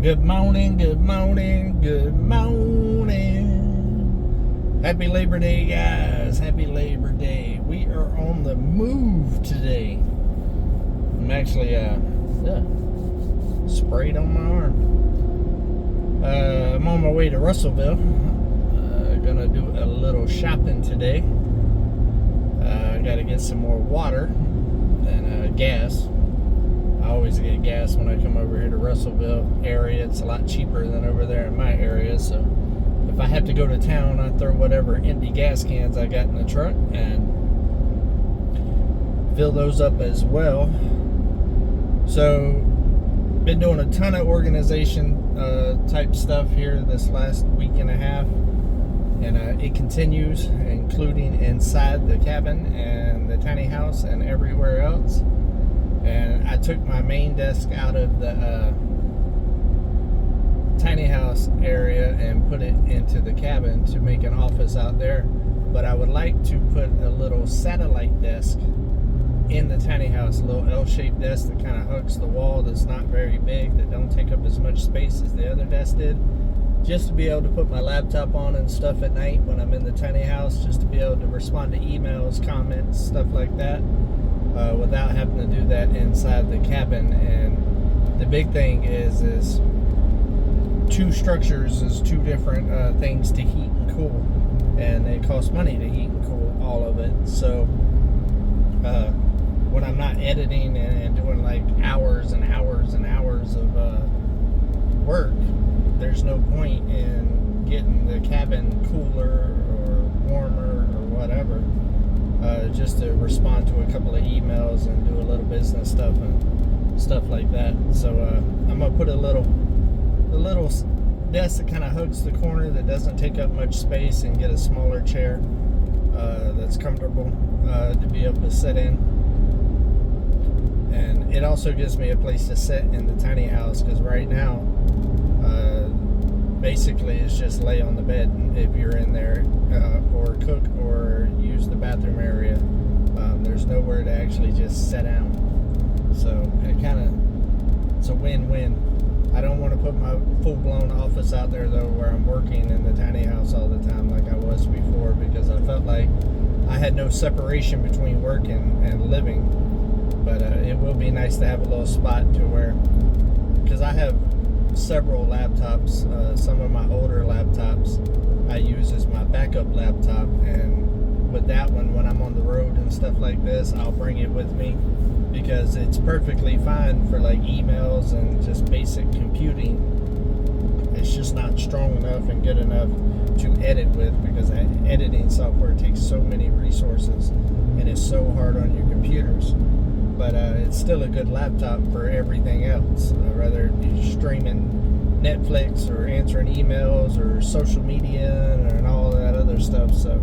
Good morning, good morning, good morning. Happy Labor Day, guys. Happy Labor Day. We are on the move today. I'm actually, sprayed on my arm. I'm on my way to Russellville. Gonna do a little shopping today. I gotta get some more water and gas. I always get gas when I come over here to Russellville area. It's a lot cheaper than over there in my area. So if I have to go to town, I throw whatever empty gas cans I got in the truck and fill those up as well. So been doing a ton of organization type stuff here this last week and a half. And it continues, including inside the cabin and the tiny house and everywhere else. And I took my main desk out of the tiny house area and put it into the cabin to make an office out there. But I would like to put a little satellite desk in the tiny house, a little L-shaped desk that kind of hugs the wall, that's not very big, that don't take up as much space as the other desk did. Just to be able to put my laptop on and stuff at night when I'm in the tiny house, just to be able to respond to emails, comments, stuff like that. Without having to do that inside the cabin. And the big thing is two structures is two different things to heat and cool, and it costs money to heat and cool all of it. So when I'm not editing and doing like hours and hours and hours of work, there's no point in getting the cabin cooler or warmer or whatever. Just to respond to a couple of emails and do a little business stuff and stuff like that. So I'm gonna put a little desk that kind of hugs the corner, that doesn't take up much space, and get a smaller chair that's comfortable to be able to sit in. And it also gives me a place to sit in the tiny house, because right now basically it's just lay on the bed if you're in there, or cook or use the bathroom area. There's nowhere to actually just sit down. So it's a win-win. I don't want to put my full-blown office out there though, where I'm working in the tiny house all the time like I was before, because I felt like I had no separation between work and living. But it will be nice to have a little spot to where, because I have several laptops. Some of my older laptops I use as my backup laptop, and with that one, when I'm on the road and stuff like this, I'll bring it with me, because it's perfectly fine for like emails and just basic computing. It's just not strong enough and good enough to edit with, because editing software takes so many resources and it's so hard on your computers. But it's still a good laptop for everything else, whether you're streaming Netflix or answering emails or social media and all that other stuff. So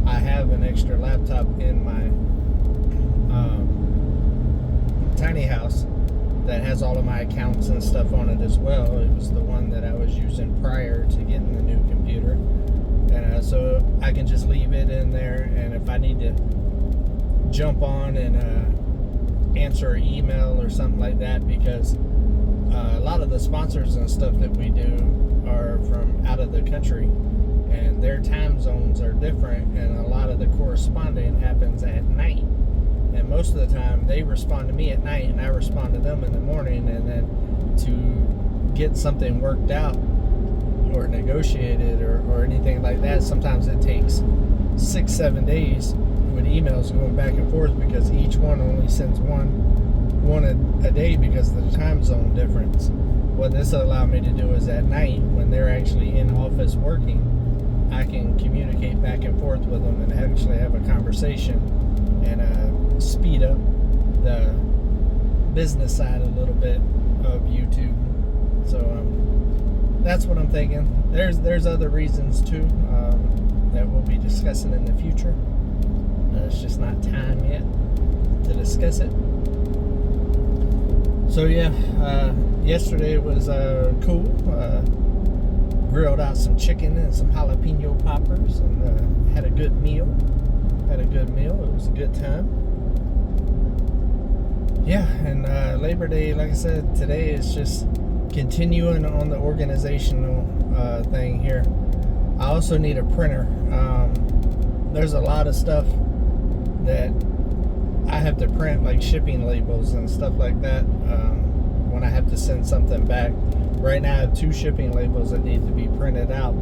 I have an extra laptop in my tiny house that has all of my accounts and stuff on it as well. It was the one that I was using prior to getting the new computer. And so I can just leave it in there, and if I need to jump on and answer an email or something like that, because a lot of the sponsors and stuff that we do are from out of the country, and their time zones are different, and a lot of the corresponding happens at night. And most of the time they respond to me at night and I respond to them in the morning. And then to get something worked out or negotiated or anything like that, sometimes it takes 6-7 days with emails going back and forth, because each one only sends one a day because of the time zone difference. What this allowed me to do is at night, when they're actually in office working, I can communicate back and forth with them and actually have a conversation, and speed up the business side a little bit of YouTube. So that's what I'm thinking. There's other reasons too that we'll be discussing in the future. It's just not time yet to discuss it. So yeah, yesterday was cool. Grilled out some chicken and some jalapeno poppers, and had a good meal. It was a good time. Yeah, and Labor Day, like I said, today is just continuing on the organizational thing here, I also need a printer. There's a lot of stuff that I have to print, like shipping labels and stuff like that, when I have to send something back. Right now I have 2 shipping labels that need to be printed out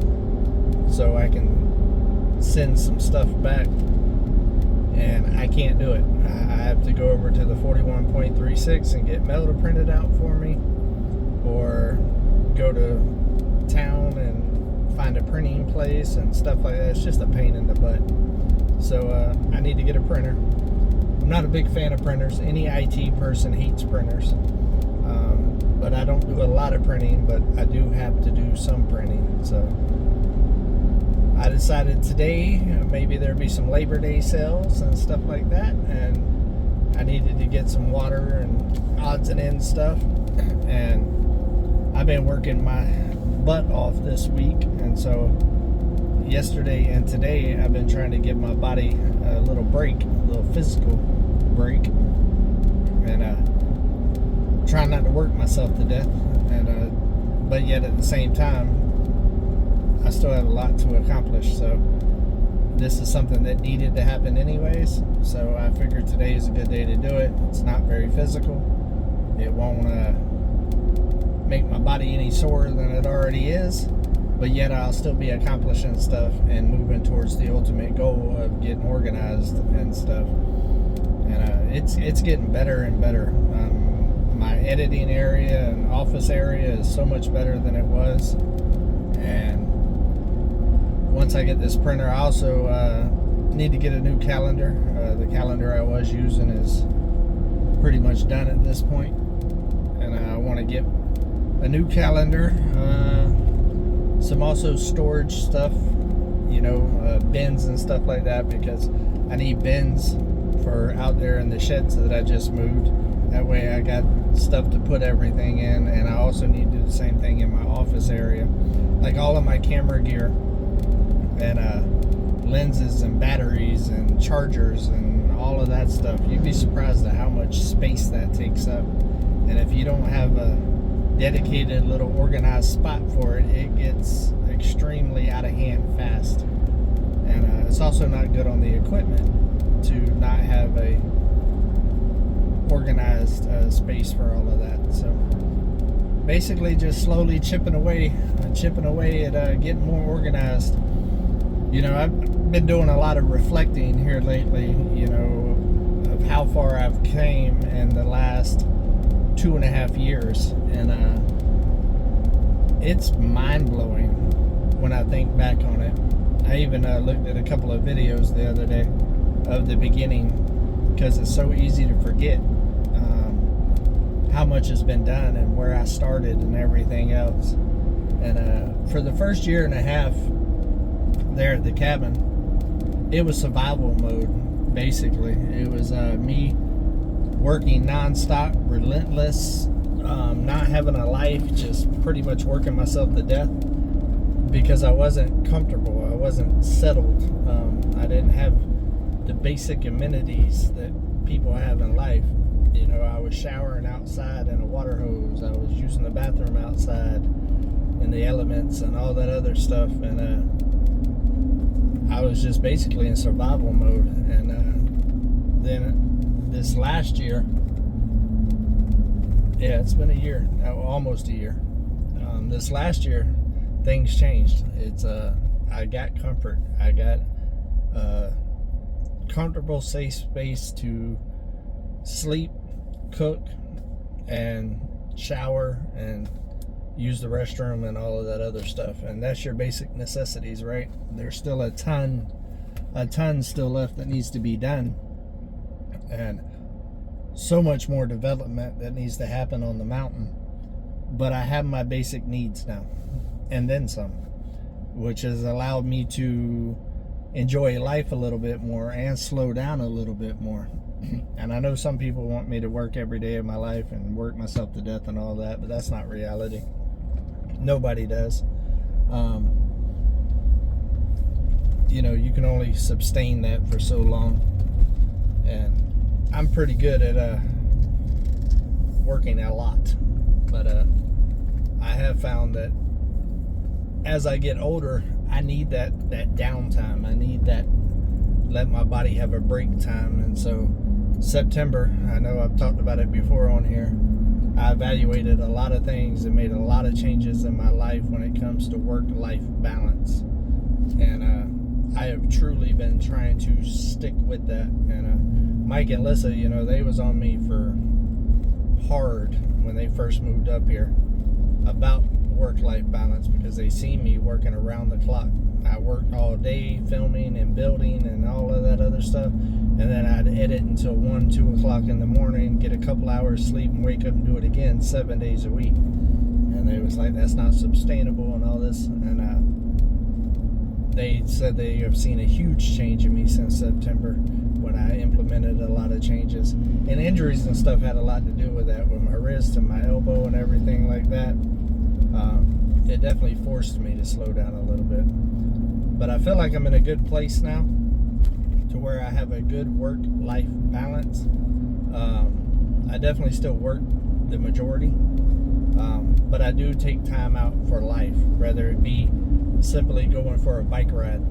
so I can send some stuff back, and I can't do it. I have to go over to the 41.36 and get mail to print it out for me, or go to town and find a printing place and stuff like that. It's just a pain in the butt. So I need to get a printer. I'm not a big fan of printers. Any IT person hates printers. But I don't do a lot of printing, but I do have to do some printing. So I decided today maybe there'd be some Labor Day sales and stuff like that, and I needed to get some water and odds and ends stuff. And I've been working my butt off this week, and so yesterday and today I've been trying to give my body a little break, a little physical break, and trying not to work myself to death, and but yet at the same time I still have a lot to accomplish. So this is something that needed to happen anyways, so I figured today is a good day to do it. It's not very physical. It won't make my body any sorer than it already is, but yet I'll still be accomplishing stuff and moving towards the ultimate goal of getting organized and stuff. And it's getting better and better. My editing area and office area is so much better than it was. And once I get this printer, I also need to get a new calendar. The calendar I was using is pretty much done at this point, and I want to get a new calendar. Some also storage stuff, bins and stuff like that, because I need bins for out there in the sheds that I just moved. That way I got stuff to put everything in, and I also need to do the same thing in my office area. Like all of my camera gear and lenses and batteries and chargers and all of that stuff. You'd be surprised at how much space that takes up. And if you don't have a dedicated little organized spot for it, it gets extremely out of hand fast. And it's also not good on the equipment to not have a organized space for all of that. So basically just slowly chipping away at getting more organized. I've been doing a lot of reflecting here lately, of how far I've came in the last 2.5 years, and it's mind-blowing when I think back on it. I even looked at a couple of videos the other day of the beginning, because it's so easy to forget how much has been done and where I started and everything else. And for the first 1.5 years there at the cabin, it was survival mode, basically. It was me working non-stop, relentless, not having a life, just pretty much working myself to death, because I wasn't comfortable, I wasn't settled. I didn't have the basic amenities that people have in life. I was showering outside in a water hose. I was using the bathroom outside in the elements and all that other stuff. And I was just basically in survival mode. And then this last year, it's been a year, almost a year. This last year, things changed. I got comfort. I got comfortable, safe space to sleep, cook, and shower, and use the restroom and all of that other stuff. And that's your basic necessities, right? There's still a ton still left that needs to be done, and so much more development that needs to happen on the mountain. But I have my basic needs now, and then some, which has allowed me to enjoy life a little bit more and slow down a little bit more. And I know some people want me to work every day of my life and work myself to death and all that, but that's not reality. Nobody does. You can only sustain that for so long. And I'm pretty good at working a lot. But have found that as I get older, I need that downtime. I need that, let my body have a break time. And so September, I know I've talked about it before on here, I evaluated a lot of things and made a lot of changes in my life when it comes to work-life balance. And I have truly been trying to stick with that. And Mike and Lissa, they was on me for hard when they first moved up here about work-life balance, because they see me working around the clock. I worked all day filming and building and all of that other stuff, and then I'd edit until 1, 2 o'clock in the morning, get a couple hours sleep, and wake up and do it again 7 days a week. And they was like, that's not sustainable and all this. And they said they have seen a huge change in me since September, when I implemented a lot of changes. And injuries and stuff had a lot to do with that, with my wrist and my elbow and everything like that. It definitely forced me to slow down a little bit. But I feel like I'm in a good place now, to where I have a good work-life balance. I definitely still work the majority, but I do take time out for life, whether it be simply going for a bike ride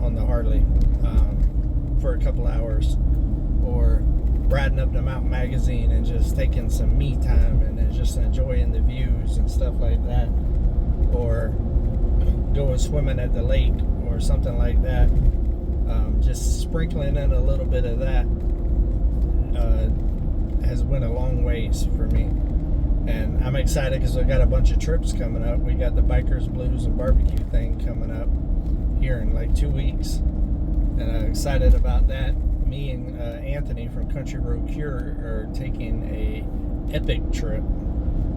on the Harley for a couple hours, or riding up to Mount Magazine and just taking some me time and then just enjoying the views and stuff like that, or going swimming at the lake or something like that. Just sprinkling in a little bit of that has went a long ways for me. And I'm excited because I got a bunch of trips coming up. We got the Bikers Blues and Barbecue thing coming up here in like 2 weeks, and I'm excited about that. Me and Anthony from Country Road Cure are taking a epic trip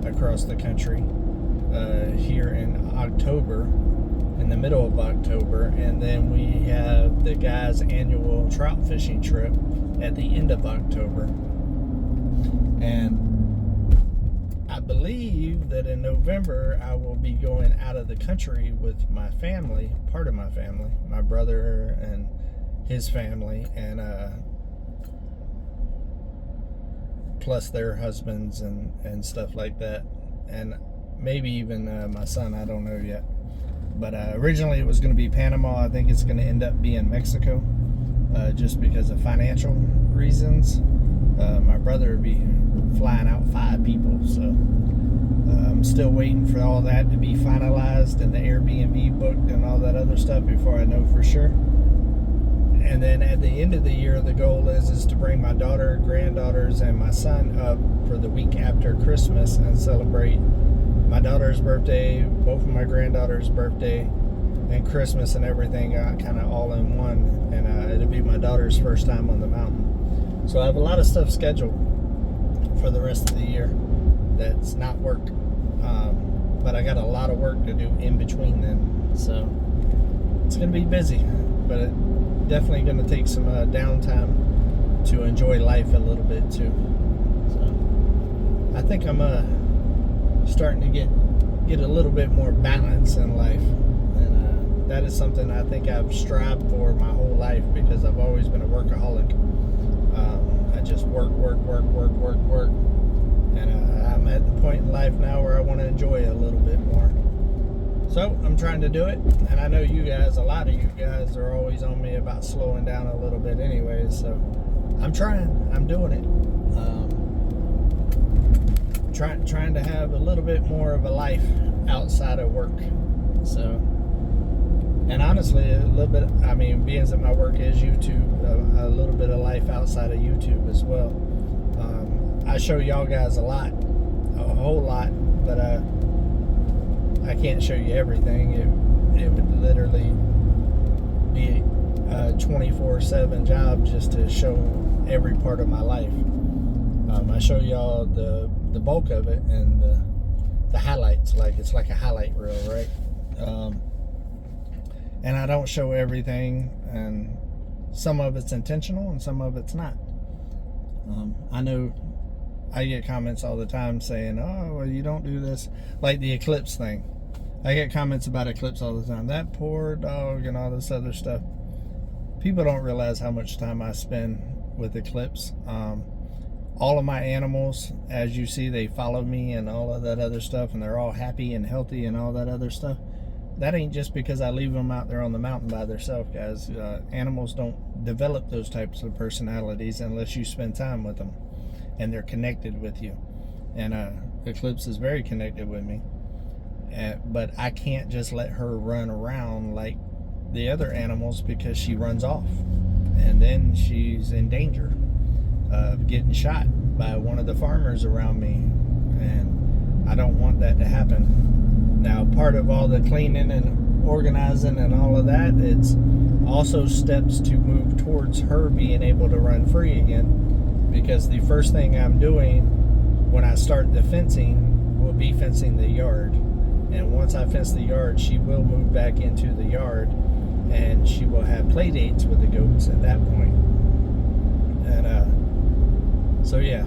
across the country here in October, in the middle of October, and then we have the guys' annual trout fishing trip at the end of October. And I believe that in November I will be going out of the country with my family, part of my family, my brother and his family, and plus their husbands and stuff like that, and maybe even my son. I don't know yet, but originally it was going to be Panama. I think it's going to end up being Mexico, just because of financial reasons. My brother would be flying out 5 people, so I'm still waiting for all that to be finalized and the Airbnb booked and all that other stuff before I know for sure. And then at the end of the year, the goal is to bring my daughter, granddaughters, and my son up for the week after Christmas and celebrate my daughter's birthday, both of my granddaughters' birthday, and Christmas and everything kind of all in one. And it'll be my daughter's first time on the mountain. So I have a lot of stuff scheduled for the rest of the year that's not work. But I got a lot of work to do in between then. So it's going to be busy, but definitely going to take some downtime to enjoy life a little bit too. So I think I'm starting to get a little bit more balance in life, and that is something I think I've strived for my whole life, because I've always been a workaholic. I just work, and I'm at the point in life now where I want to enjoy a little bit more. So I'm trying to do it, and I know you guys, a lot of you guys are always on me about slowing down a little bit anyways, so I'm trying, I'm doing it. Trying to have a little bit more of a life outside of work. So, and honestly, a little bit, I mean, being that my work is YouTube, a little bit of life outside of YouTube as well. I show y'all guys a whole lot, but I can't show you everything. It would literally be a 24/7 job just to show every part of my life. I show y'all the bulk of it and the highlights, like it's like a highlight reel, right? And I don't show everything, and some of it's intentional and some of it's not. I know I get comments all the time saying, oh, well, you don't do this, like the eclipse thing. I get comments about eclipse all the time, that poor dog and all this other stuff. People don't realize how much time I spend with eclipse. all of my animals, as you see, they follow me and all of that other stuff, and they're all happy and healthy and all that other stuff. That ain't just because I leave them out there on the mountain by themselves, guys. Animals don't develop those types of personalities unless you spend time with them and they're connected with you. And Eclipse is very connected with me. But I can't just let her run around like the other animals, because she runs off. And then she's in danger of getting shot by one of the farmers around me. And I don't want that to happen. Now, part of all the cleaning and organizing and all of that, it's also steps to move towards her being able to run free again. Because the first thing I'm doing when I start the fencing will be fencing the yard. And once I fence the yard, she will move back into the yard, and she will have play dates with the goats at that point. And so yeah,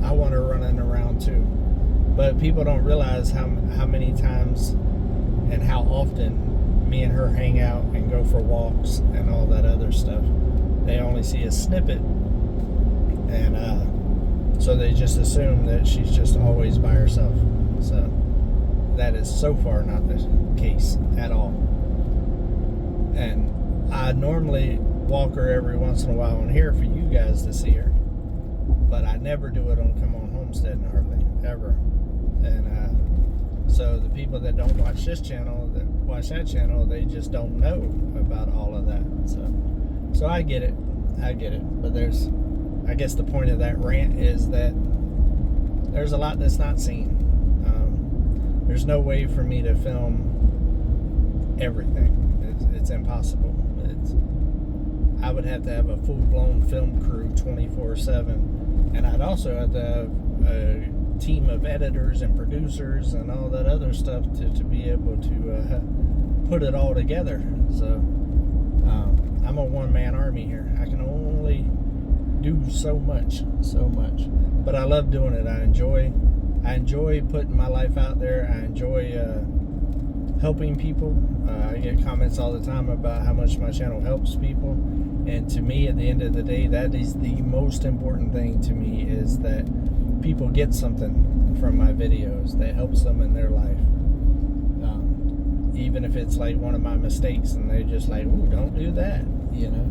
I want her running around too. But people don't realize how many times and how often me and her hang out and go for walks and all that other stuff. They only see a snippet, and so they just assume that she's just always by herself. So that is so far not the case at all. And I normally walk her every once in a while on here for you guys to see her, but I never do it on Come On Homesteading, hardly ever. And so the people that don't watch this channel, that watch that channel, they just don't know about all of that. So I get it, but I guess the point of that rant is that there's a lot that's not seen. There's no way for me to film everything. It's impossible. I would have to have a full-blown film crew 24/7, and I'd also have to have a team of editors and producers and all that other stuff to be able to put it all together. So I'm a one-man army here. I can only do so much, but I love doing it. I enjoy putting my life out there. I enjoy helping people. I get comments all the time about how much my channel helps people, and to me, at the end of the day, that is the most important thing to me, is that people get something from my videos that helps them in their life. Even if it's like one of my mistakes and they're just like, ooh, don't do that, you know.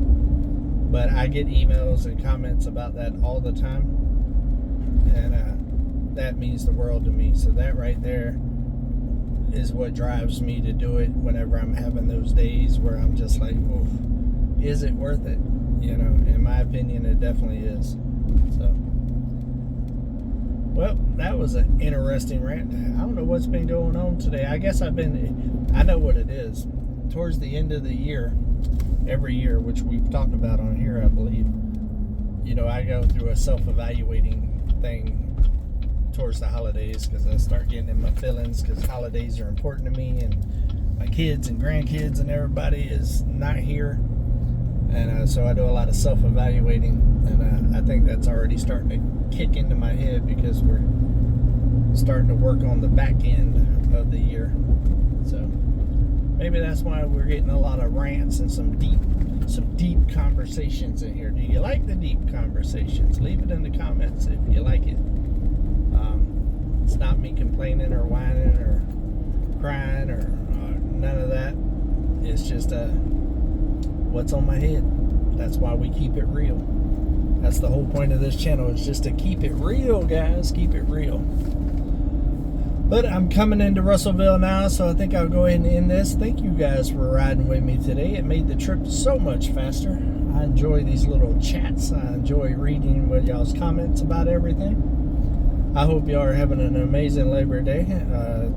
But I get emails and comments about that all the time, and that means the world to me. So that right there is what drives me to do it whenever I'm having those days where I'm just like, oof, is it worth it? You know, in my opinion, it definitely is. So, well, that was an interesting rant. I don't know what's been going on today. I guess I know what it is. Towards the end of the year, every year, which we've talked about on here, I believe, you know, I go through a self-evaluating thing towards the holidays, because I start getting in my feelings, because holidays are important to me, and my kids and grandkids and everybody is not here. And so I do a lot of self-evaluating, and I think that's already starting to kick into my head, because we're starting to work on the back end of the year. So maybe that's why we're getting a lot of rants and some deep conversations in here. Do you like the deep conversations? Leave it in the comments if you like it. It's not me complaining or whining or crying or none of that. It's just what's on my head. That's why we keep it real. That's the whole point of this channel, is just to keep it real, guys. Keep it real. But I'm coming into Russellville now, so I think I'll go ahead and end this. Thank you guys for riding with me today. It made the trip so much faster. I enjoy these little chats. I enjoy reading with y'all's comments about everything. I hope y'all are having an amazing Labor Day.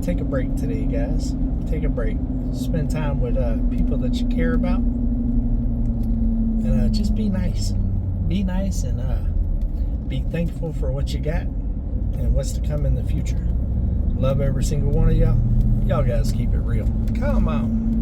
Take a break today, guys. Take a break. Spend time with people that you care about. And just be nice. Be nice, and be thankful for what you got and what's to come in the future. Love every single one of y'all. Y'all guys keep it real. Come on.